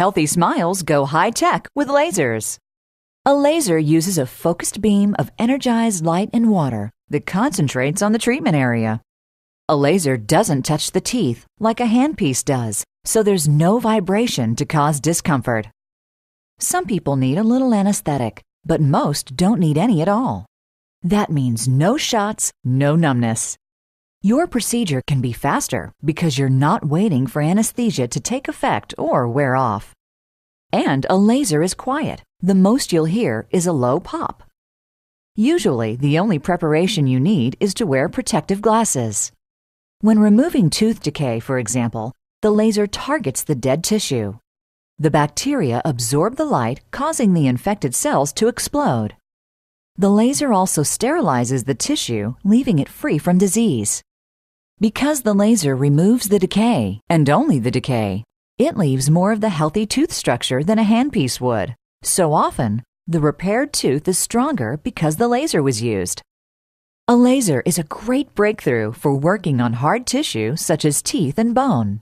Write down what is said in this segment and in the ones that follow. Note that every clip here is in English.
Healthy smiles go high-tech with lasers. A laser uses a focused beam of energized light and water that concentrates on the treatment area. A laser doesn't touch the teeth like a handpiece does, so there's no vibration to cause discomfort. Some people need a little anesthetic, but most don't need any at all. That means no shots, no numbness. Your procedure can be faster because you're not waiting for anesthesia to take effect or wear off. And a laser is quiet. The most you'll hear is a low pop. Usually, the only preparation you need is to wear protective glasses. When removing tooth decay, for example, the laser targets the dead tissue. The bacteria absorb the light, causing the infected cells to explode. The laser also sterilizes the tissue, leaving it free from disease. Because the laser removes the decay, and only the decay, it leaves more of the healthy tooth structure than a handpiece would. So often, the repaired tooth is stronger because the laser was used. A laser is a great breakthrough for working on hard tissue such as teeth and bone.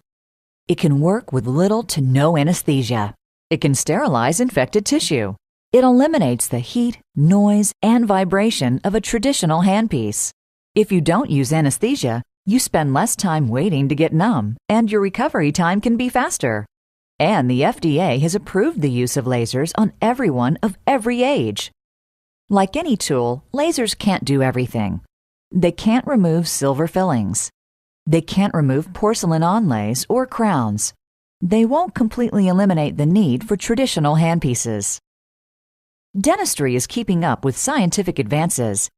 It can work with little to no anesthesia. It can sterilize infected tissue. It eliminates the heat, noise, and vibration of a traditional handpiece. If you don't use anesthesia, you spend less time waiting to get numb, and your recovery time can be faster. And the FDA has approved the use of lasers on everyone of every age. Like any tool, lasers can't do everything. They can't remove silver fillings. They can't remove porcelain onlays or crowns. They won't completely eliminate the need for traditional handpieces. Dentistry is keeping up with scientific advances,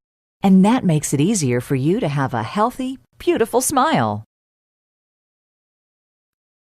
and that makes it easier for you to have a healthy, beautiful smile.